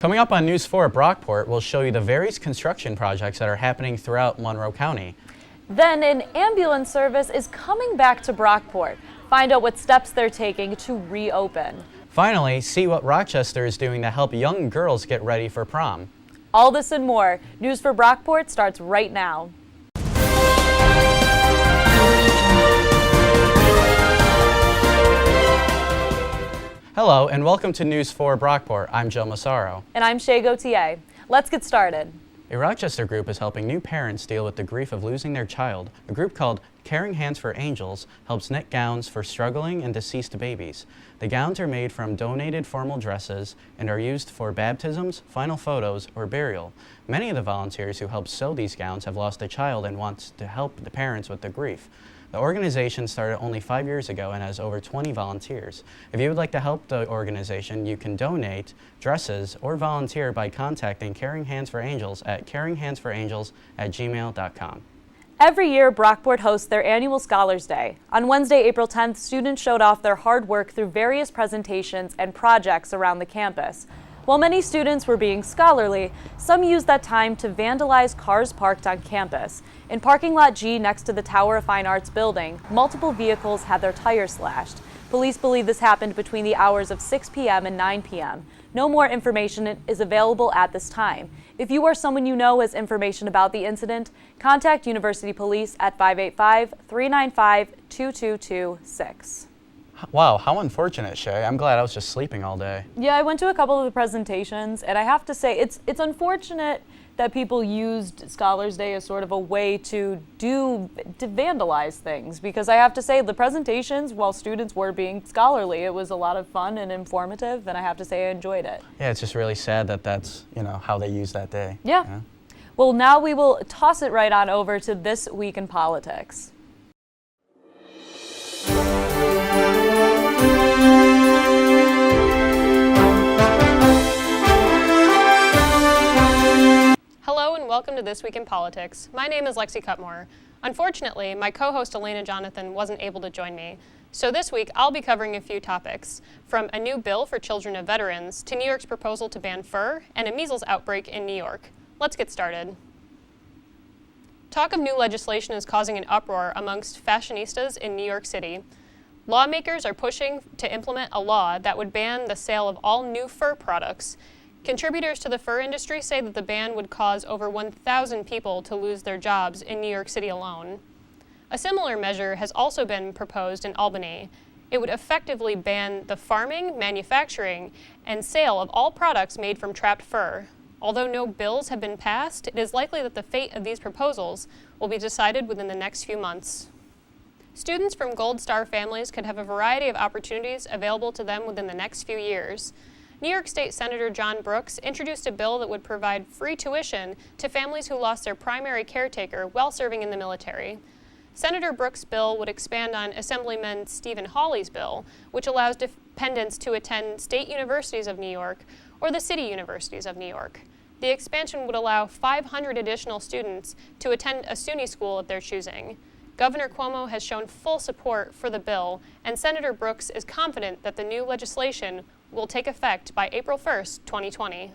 Coming up on News 4 at Brockport, we'll show you the various construction projects that are happening throughout Monroe County. Then an ambulance service is coming back to Brockport. Find out what steps they're taking to reopen. Finally, see what Rochester is doing to help young girls get ready for prom. All this and more. News for Brockport starts right now. Hello and welcome to News 4 Brockport. I'm Joe Massaro. And I'm Shay Gauthier. Let's get started. A Rochester group is helping new parents deal with the grief of losing their child. A group called Caring Hands for Angels helps knit gowns for struggling and deceased babies. The gowns are made from donated formal dresses and are used for baptisms, final photos, or burial. Many of the volunteers who help sew these gowns have lost a child and want to help the parents with the grief. The organization started only 5 years ago and has over 20 volunteers. If you would like to help the organization, you can donate dresses or volunteer by contacting Caring Hands for Angels at caringhandsforangels@gmail.com. Every year, Brockport hosts their annual Scholars Day. On Wednesday, April 10th, students showed off their hard work through various presentations and projects around the campus. While many students were being scholarly, some used that time to vandalize cars parked on campus. In parking lot G next to the Tower of Fine Arts building, multiple vehicles had their tires slashed. Police believe this happened between the hours of 6 p.m. and 9 p.m. No more information is available at this time. If you or someone you know has information about the incident, contact University Police at 585-395-2226. Wow, how unfortunate, Shay. I'm glad I was just sleeping all day. Yeah, I went to a couple of the presentations, and I have to say it's unfortunate that people used Scholars Day as sort of a way to vandalize things, because I have to say the presentations, while students were being scholarly, it was a lot of fun and informative, and I have to say I enjoyed it. Yeah, it's just really sad that that's, how they use that day. Yeah. Well, now we will toss it right on over to This Week in Politics. Hello and welcome to This Week in Politics. My name is Lexie Cutmore. Unfortunately, my co-host Elena Jonathan wasn't able to join me. So this week, I'll be covering a few topics, from a new bill for children of veterans to New York's proposal to ban fur and a measles outbreak in New York. Let's get started. Talk of new legislation is causing an uproar amongst fashionistas in New York City. Lawmakers are pushing to implement a law that would ban the sale of all new fur products. Contributors to the fur industry say that the ban would cause over 1,000 people to lose their jobs in New York City alone. A similar measure has also been proposed in Albany. It would effectively ban the farming, manufacturing, and sale of all products made from trapped fur. Although no bills have been passed, it is likely that the fate of these proposals will be decided within the next few months. Students from Gold Star families could have a variety of opportunities available to them within the next few years. New York State Senator John Brooks introduced a bill that would provide free tuition to families who lost their primary caretaker while serving in the military. Senator Brooks' bill would expand on Assemblyman Stephen Hawley's bill, which allows dependents to attend state universities of New York or the city universities of New York. The expansion would allow 500 additional students to attend a SUNY school of their choosing. Governor Cuomo has shown full support for the bill, and Senator Brooks is confident that the new legislation will take effect by April 1st, 2020.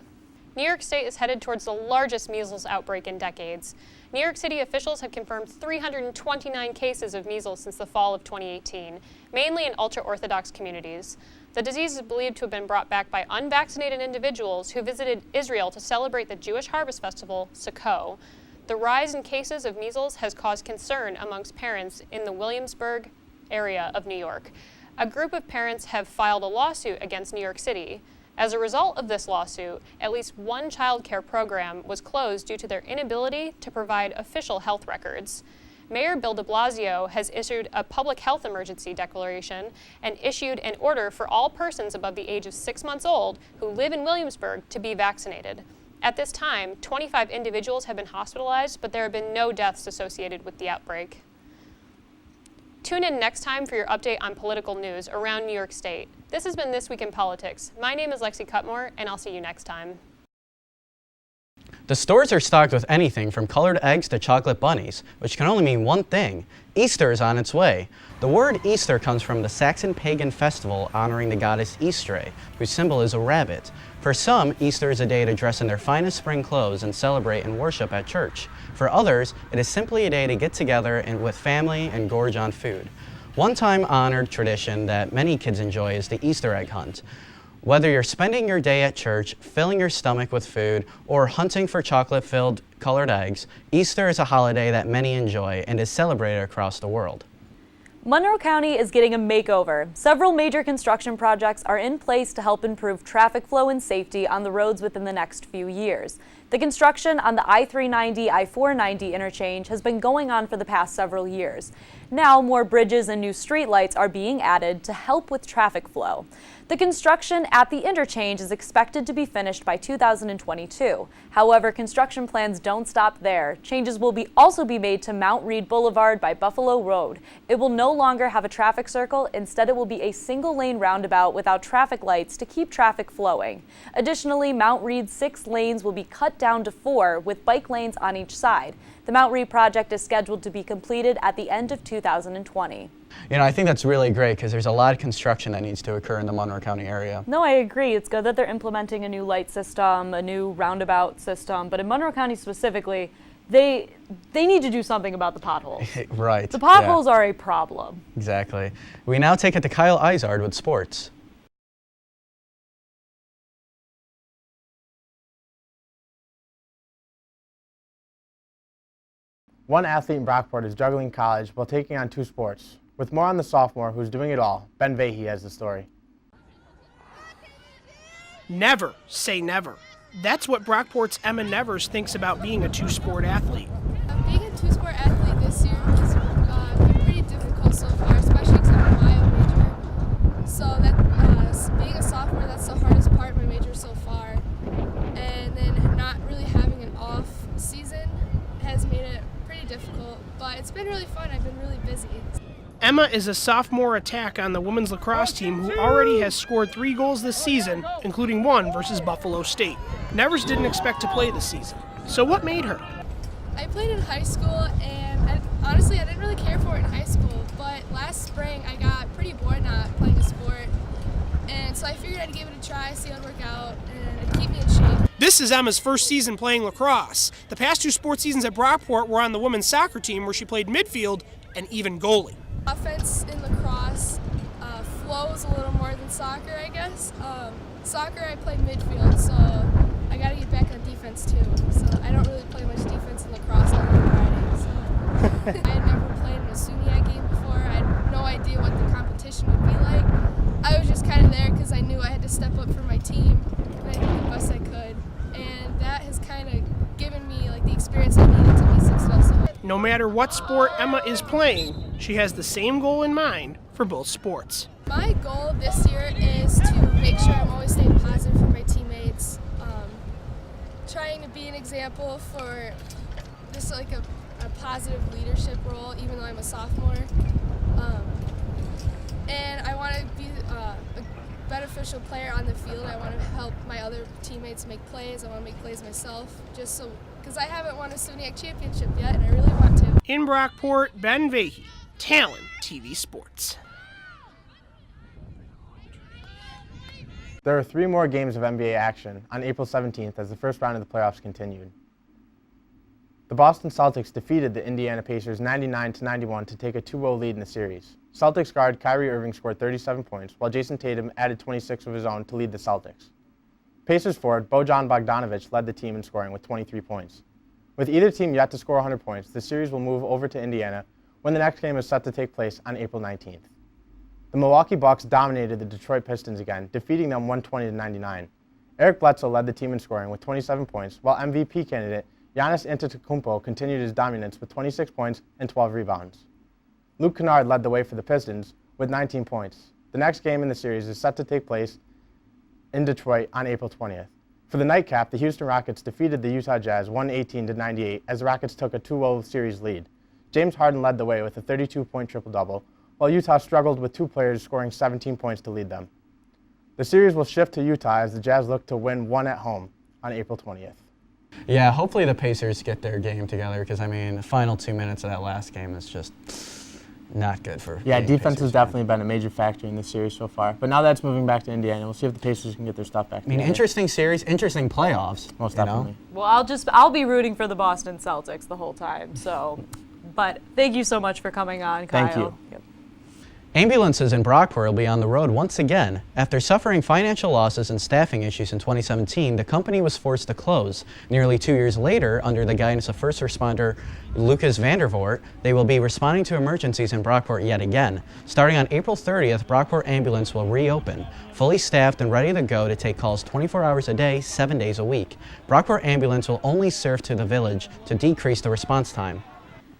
New York State is headed towards the largest measles outbreak in decades. New York City officials have confirmed 329 cases of measles since the fall of 2018, mainly in ultra-Orthodox communities. The disease is believed to have been brought back by unvaccinated individuals who visited Israel to celebrate the Jewish harvest festival, Sukkot. The rise in cases of measles has caused concern amongst parents in the Williamsburg area of New York. A group of parents have filed a lawsuit against New York City. As a result of this lawsuit, at least one child care program was closed due to their inability to provide official health records. Mayor Bill de Blasio has issued a public health emergency declaration and issued an order for all persons above the age of 6 months old who live in Williamsburg to be vaccinated. At this time, 25 individuals have been hospitalized, but there have been no deaths associated with the outbreak. Tune in next time for your update on political news around New York State. This has been This Week in Politics. My name is Lexie Cutmore, and I'll see you next time. The stores are stocked with anything from colored eggs to chocolate bunnies, which can only mean one thing: Easter is on its way. The word Easter comes from the Saxon pagan festival honoring the goddess Easter, whose symbol is a rabbit. For some, Easter is a day to dress in their finest spring clothes and celebrate and worship at church. For others, it is simply a day to get together and with family and gorge on food. One time-honored tradition that many kids enjoy is the Easter egg hunt. Whether you're spending your day at church, filling your stomach with food, or hunting for chocolate-filled colored eggs, Easter is a holiday that many enjoy and is celebrated across the world. Monroe County is getting a makeover. Several major construction projects are in place to help improve traffic flow and safety on the roads within the next few years. The construction on the I-390, I-490 interchange has been going on for the past several years. Now, more bridges and new streetlights are being added to help with traffic flow. The construction at the interchange is expected to be finished by 2022. However, construction plans don't stop there. Changes will also be made to Mount Read Boulevard by Buffalo Road. It will no longer have a traffic circle. Instead, it will be a single-lane roundabout without traffic lights to keep traffic flowing. Additionally, Mount Read's 6 lanes will be cut down to 4 with bike lanes on each side. The Mount Read project is scheduled to be completed at the end of 2020. You know, I think that's really great because there's a lot of construction that needs to occur in the Monroe County area. No, I agree. It's good that they're implementing a new light system, a new roundabout system, but in Monroe County specifically, they need to do something about the potholes. Right. The potholes are a problem. Exactly. We now take it to Kyle Izard with sports. One athlete in Brockport is juggling college while taking on 2 sports. With more on the sophomore who's doing it all, Ben Vahey has the story. Never say never. That's what Brockport's Emma Nevers thinks about being a 2-sport athlete. Being a 2-sport athlete this year has been pretty difficult so far, especially because I'm a bio major. So that being a sophomore, that's the hardest part of my major so far. And then not really having an off season has made it pretty difficult, but it's been really fun. I've been really busy. Emma is a sophomore attack on the women's lacrosse team who already has scored 3 goals this season, including 1 versus Buffalo State. Nevers didn't expect to play this season. So what made her? I played in high school, and honestly, I didn't really care for it in high school, but last spring I got pretty bored not playing a sport, and so I figured I'd give it a try, see how it would work out, and it'd keep me in shape. This is Emma's first season playing lacrosse. The past 2 sports seasons at Brockport were on the women's soccer team where she played midfield and even goalie. Offense in lacrosse flows a little more than soccer, I guess. Soccer, I played midfield, so I got to get back on defense too. So I don't really play much defense in lacrosse on Friday. So. I had never played in a SUNY game before. I had no idea what the competition would be like. I was just kind of there because I knew I had to step up for my team, and I did the best I could. And that has kind of given me like the experience I needed to be successful. No matter what sport Emma is playing, she has the same goal in mind for both sports. My goal this year is to make sure I'm always staying positive for my teammates, trying to be an example for just like a positive leadership role, even though I'm a sophomore. And I want to be a beneficial player on the field. I want to help my other teammates make plays. I want to make plays myself, just so because I haven't won a SUNY championship yet, and I really want to. In Brockport, Ben Vahey, Talon TV Sports. There are 3 more games of NBA action on April 17th as the first round of the playoffs continued. The Boston Celtics defeated the Indiana Pacers 99-91 to take a 2-0 lead in the series. Celtics guard Kyrie Irving scored 37 points, while Jason Tatum added 26 of his own to lead the Celtics. Pacers forward Bojan Bogdanovic led the team in scoring with 23 points. With either team yet to score 100 points, the series will move over to Indiana when the next game is set to take place on April 19th. The Milwaukee Bucks dominated the Detroit Pistons again, defeating them 120-99. Eric Bledsoe led the team in scoring with 27 points, while MVP candidate Giannis Antetokounmpo continued his dominance with 26 points and 12 rebounds. Luke Kennard led the way for the Pistons with 19 points. The next game in the series is set to take place in Detroit on April 20th. For the nightcap, the Houston Rockets defeated the Utah Jazz 118-98 as the Rockets took a 2-0 series lead. James Harden led the way with a 32-point triple-double, while Utah struggled with 2 players scoring 17 points to lead them. The series will shift to Utah as the Jazz look to win 1 at home on April 20th. Yeah, hopefully the Pacers get their game together because, I mean, the final 2 minutes of that last game is just, Not good for Yeah, being defense Pacers has fan. definitely been a major factor in this series so far. But now that's moving back to Indiana. We'll see if the Pacers can get their stuff back. I mean, interesting series, interesting playoffs. Most you know? definitely. Well, I'll be rooting for the Boston Celtics the whole time. So, but thank you so much for coming on, Kyle. Thank you. Yep. Ambulances in Brockport will be on the road once again. After suffering financial losses and staffing issues in 2017, the company was forced to close. Nearly 2 years later, under the guidance of first responder Lucas Vandervoort, they will be responding to emergencies in Brockport yet again. Starting on April 30th, Brockport Ambulance will reopen, fully staffed and ready to go to take calls 24 hours a day, 7 days a week. Brockport Ambulance will only serve to the village to decrease the response time.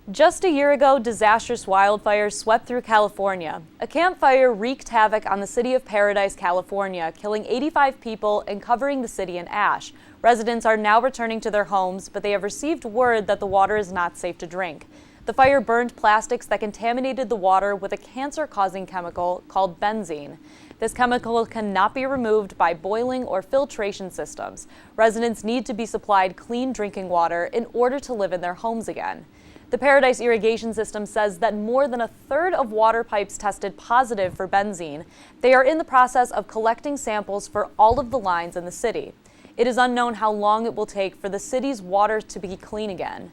Just a year ago, disastrous wildfires swept through California. A campfire wreaked havoc on the city of Paradise, California, killing 85 people and covering the city in ash. Residents are now returning to their homes, but they have received word that the water is not safe to drink. The fire burned plastics that contaminated the water with a cancer-causing chemical called benzene. This chemical cannot be removed by boiling or filtration systems. Residents need to be supplied clean drinking water in order to live in their homes again. The Paradise irrigation system says that more than a third of water pipes tested positive for benzene. They are in the process of collecting samples for all of the lines in the city. It is unknown how long it will take for the city's water to be clean again.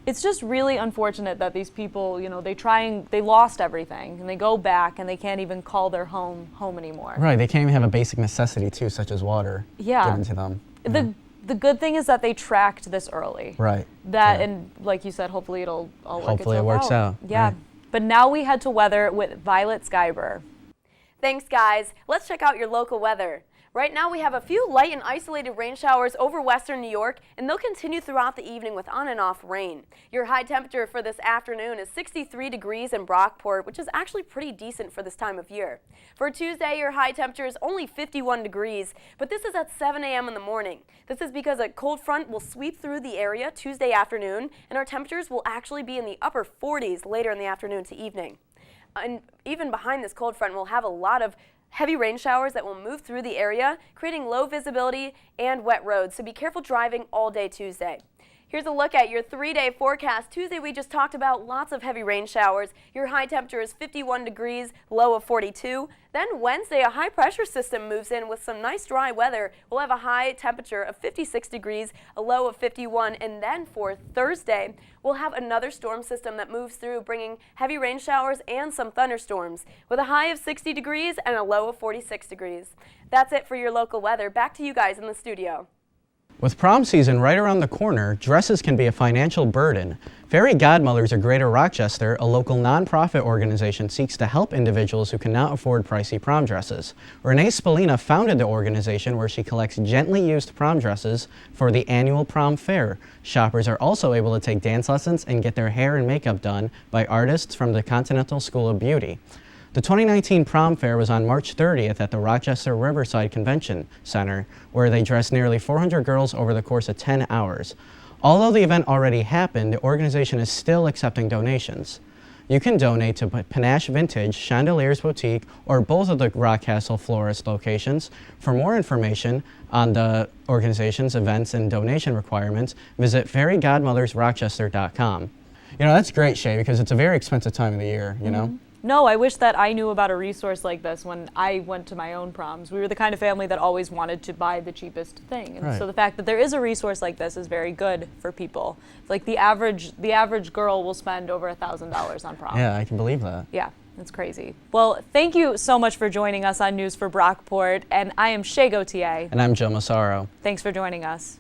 It's just really unfortunate that these people, they lost everything and they go back and they can't even call their home anymore. Right, they can't even have a basic necessity too, such as water given to them. The good thing is that they tracked this early. Right. And like you said, hopefully it'll all work itself out. Hopefully it works out. Yeah. Right. But now we head to weather with Violet Scibior. Thanks, guys. Let's check out your local weather. Right now we have a few light and isolated rain showers over western New York, and they'll continue throughout the evening with on and off rain. Your high temperature for this afternoon is 63 degrees in Brockport, which is actually pretty decent for this time of year. For Tuesday, your high temperature is only 51 degrees, but this is at 7 a.m. in the morning. This is because a cold front will sweep through the area Tuesday afternoon, and our temperatures will actually be in the upper 40s later in the afternoon to evening. And even behind this cold front, we'll have a lot of heavy rain showers that will move through the area, creating low visibility and wet roads, so be careful driving all day Tuesday. Here's a look at your 3-day forecast. Tuesday we just talked about lots of heavy rain showers. Your high temperature is 51 degrees, low of 42. Then Wednesday, a high pressure system moves in with some nice dry weather. We'll have a high temperature of 56 degrees, a low of 51. And then for Thursday, we'll have another storm system that moves through, bringing heavy rain showers and some thunderstorms with a high of 60 degrees and a low of 46 degrees. That's it for your local weather. Back to you guys in the studio. With prom season right around the corner, dresses can be a financial burden. Fairy Godmothers of Greater Rochester, a local nonprofit organization, seeks to help individuals who cannot afford pricey prom dresses. Renee Spallina founded the organization, where she collects gently used prom dresses for the annual prom fair. Shoppers are also able to take dance lessons and get their hair and makeup done by artists from the Continental School of Beauty. The 2019 prom fair was on March 30th at the Rochester Riverside Convention Center, where they dressed nearly 400 girls over the course of 10 hours. Although the event already happened, the organization is still accepting donations. You can donate to Panache Vintage, Chandelier's Boutique, or both of the Rockcastle Florist locations. For more information on the organization's events and donation requirements, visit fairygodmothersrochester.com. That's great, Shay, because it's a very expensive time of the year, you know? No, I wish that I knew about a resource like this when I went to my own proms. We were the kind of family that always wanted to buy the cheapest thing. And so the fact that there is a resource like this is very good for people. Like the average girl will spend over $1,000 on prom. Yeah, I can believe that. Yeah, it's crazy. Well, thank you so much for joining us on News for Brockport. And I am Shay Gauthier. And I'm Joe Massaro. Thanks for joining us.